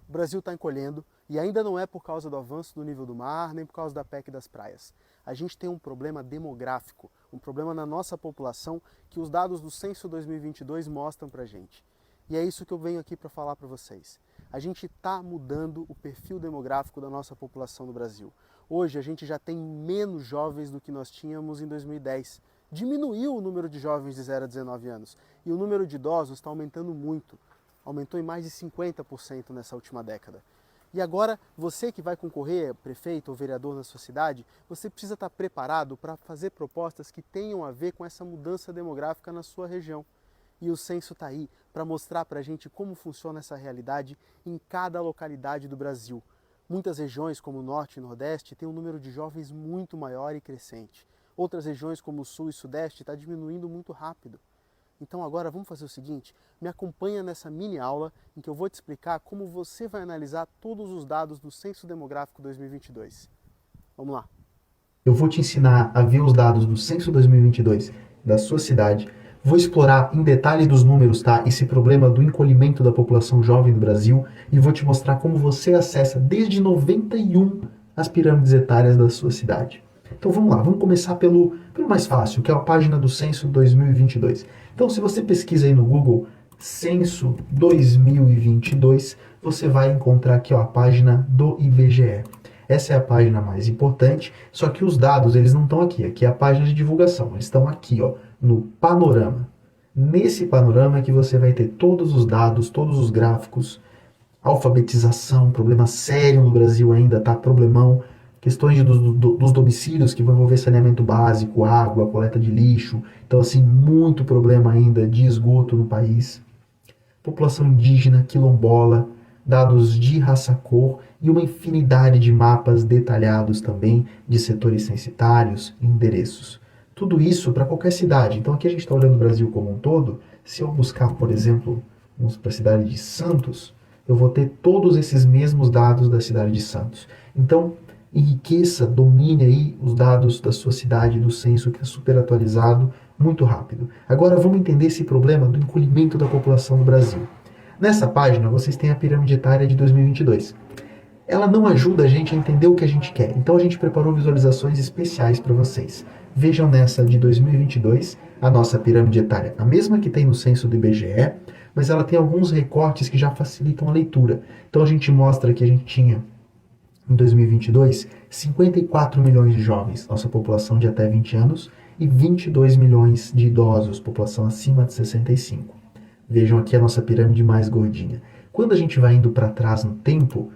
O Brasil está encolhendo e ainda não é por causa do avanço do nível do mar, nem por causa da PEC das praias. A gente tem um problema demográfico, um problema na nossa população que os dados do Censo 2022 mostram pra gente. E é isso que eu venho aqui para falar para vocês. A gente está mudando o perfil demográfico da nossa população no Brasil. Hoje a gente já tem menos jovens do que nós tínhamos em 2010. Diminuiu o número de jovens de 0 a 19 anos e o número de idosos está aumentando muito. Aumentou em mais de 50% nessa última década. E agora, você que vai concorrer, prefeito ou vereador na sua cidade, você precisa estar preparado para fazer propostas que tenham a ver com essa mudança demográfica na sua região. E o censo está aí para mostrar para a gente como funciona essa realidade em cada localidade do Brasil. Muitas regiões, como o Norte e Nordeste, têm um número de jovens muito maior e crescente. Outras regiões, como o Sul e Sudeste, está diminuindo muito rápido. Então agora vamos fazer o seguinte, me acompanha nessa mini aula em que eu vou te explicar como você vai analisar todos os dados do Censo Demográfico 2022. Vamos lá. Eu vou te ensinar a ver os dados do Censo 2022 da sua cidade. Vou explorar em detalhe dos números, tá? Esse problema do encolhimento da população jovem do Brasil e vou te mostrar como você acessa desde 91 as pirâmides etárias da sua cidade. Então vamos lá, vamos começar pelo mais fácil, que é a página do Censo 2022. Então se você pesquisa aí no Google Censo 2022, você vai encontrar aqui ó, a página do IBGE. Essa é a página mais importante, só que os dados eles não estão aqui. Aqui é a página de divulgação, eles estão aqui ó, no panorama. Nesse panorama é que você vai ter todos os dados, todos os gráficos, alfabetização, problema sério no Brasil ainda, tá? Problemão, questões dos domicílios que vão envolver saneamento básico, água, coleta de lixo. Então, assim, muito problema ainda de esgoto no país. População indígena, quilombola, dados de raça-cor e uma infinidade de mapas detalhados também de setores censitários e endereços. Tudo isso para qualquer cidade. Então aqui a gente está olhando o Brasil como um todo. Se eu buscar, por exemplo, vamos para a cidade de Santos, eu vou ter todos esses mesmos dados da cidade de Santos. Então, enriqueça, domine aí os dados da sua cidade, do censo, que é super atualizado, muito rápido. Agora vamos entender esse problema do encolhimento da população no Brasil. Nessa página, vocês têm a pirâmide etária de 2022. Ela não ajuda a gente a entender o que a gente quer, então a gente preparou visualizações especiais para vocês. Vejam nessa de 2022, a nossa pirâmide etária, a mesma que tem no censo do IBGE, mas ela tem alguns recortes que já facilitam a leitura. Então a gente mostra que a gente tinha, em 2022, 54 milhões de jovens, nossa população de até 20 anos, e 22 milhões de idosos, população acima de 65. Vejam aqui a nossa pirâmide mais gordinha. Quando a gente vai indo para trás no tempo,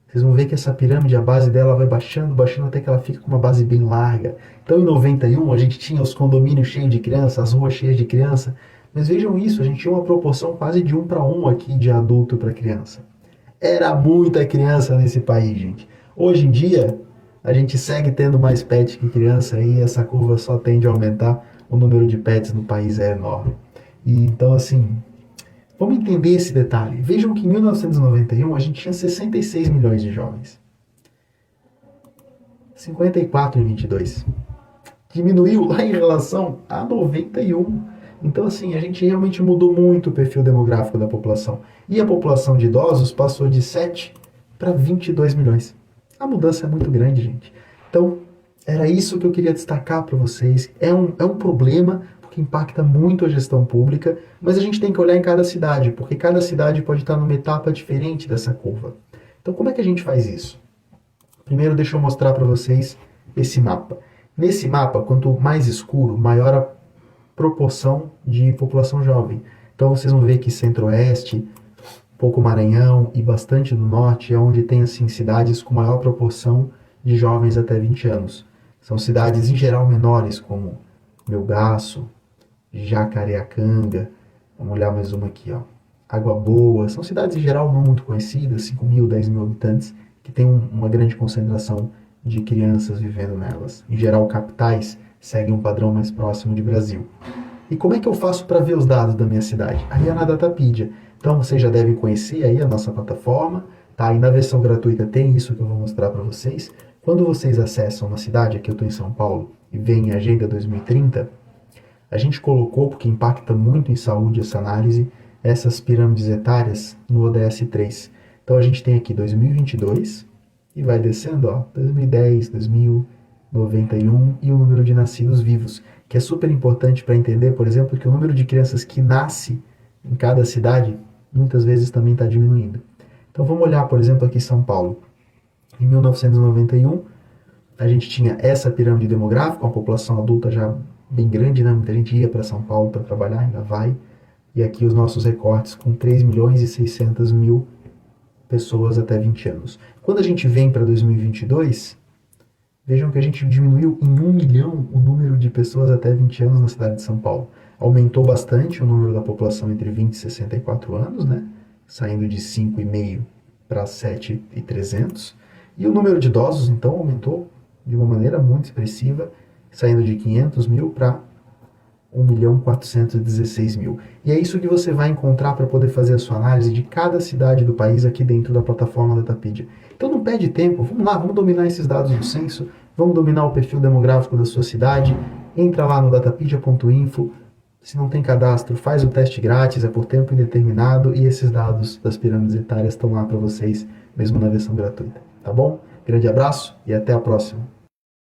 vocês vão ver que essa pirâmide, a base dela vai baixando, baixando até que ela fica com uma base bem larga. Então em 91 a gente tinha os condomínios cheios de criança, as ruas cheias de criança. Mas vejam isso, a gente tinha uma proporção quase de 1 para 1 aqui de adulto para criança. Era muita criança nesse país, gente. Hoje em dia, a gente segue tendo mais pets que criança e essa curva só tende a aumentar. O número de pets no país é enorme. E então assim, vamos entender esse detalhe. Vejam que em 1991 a gente tinha 66 milhões de jovens. 54 em 22. Diminuiu lá em relação a 91. Então assim, a gente realmente mudou muito o perfil demográfico da população. E a população de idosos passou de 7 para 22 milhões. A mudança é muito grande, gente. Então, era isso que eu queria destacar para vocês. É um problema que impacta muito a gestão pública, mas a gente tem que olhar em cada cidade, porque cada cidade pode estar numa etapa diferente dessa curva. Então, como é que a gente faz isso? Primeiro, deixa eu mostrar para vocês esse mapa. Nesse mapa, quanto mais escuro, maior a proporção de população jovem. Então, vocês vão ver que Centro-Oeste, pouco Maranhão e bastante do Norte é onde tem assim, cidades com maior proporção de jovens até 20 anos. São cidades, em geral, menores, como Melgaço, Jacareacanga, vamos olhar mais uma aqui, ó. Água Boa, são cidades em geral não muito conhecidas, 5 mil, 10 mil habitantes, que tem uma grande concentração de crianças vivendo nelas. Em geral, capitais seguem um padrão mais próximo de Brasil. E como é que eu faço para ver os dados da minha cidade? Ali é na Datapedia. Então vocês já devem conhecer aí a nossa plataforma, tá? E na versão gratuita tem isso que eu vou mostrar para vocês. Quando vocês acessam uma cidade, aqui eu estou em São Paulo, e vem Agenda 2030, a gente colocou, porque impacta muito em saúde essa análise, essas pirâmides etárias no ODS 3. Então a gente tem aqui 2022 e vai descendo, ó, 2010, 2000, 91 e o número de nascidos vivos, que é super importante para entender, por exemplo, que o número de crianças que nasce em cada cidade muitas vezes também está diminuindo. Então vamos olhar, por exemplo, aqui São Paulo. Em 1991, a gente tinha essa pirâmide demográfica, uma população adulta já bem grande, né? Muita gente ia para São Paulo para trabalhar, ainda vai. E aqui os nossos recortes com 3 milhões e 600 mil pessoas até 20 anos. Quando a gente vem para 2022, vejam que a gente diminuiu em 1 milhão o número de pessoas até 20 anos na cidade de São Paulo. Aumentou bastante o número da população entre 20 e 64 anos, né? Saindo de 5,5 para 7.300. E o número de idosos, então, aumentou de uma maneira muito expressiva, saindo de 500 mil para 1.416.000. E é isso que você vai encontrar para poder fazer a sua análise de cada cidade do país aqui dentro da plataforma Datapedia. Então não perde tempo, vamos lá, vamos dominar esses dados do censo, vamos dominar o perfil demográfico da sua cidade, entra lá no datapedia.info, se não tem cadastro, faz o teste grátis, é por tempo indeterminado e esses dados das pirâmides etárias estão lá para vocês, mesmo na versão gratuita, tá bom? Grande abraço e até a próxima!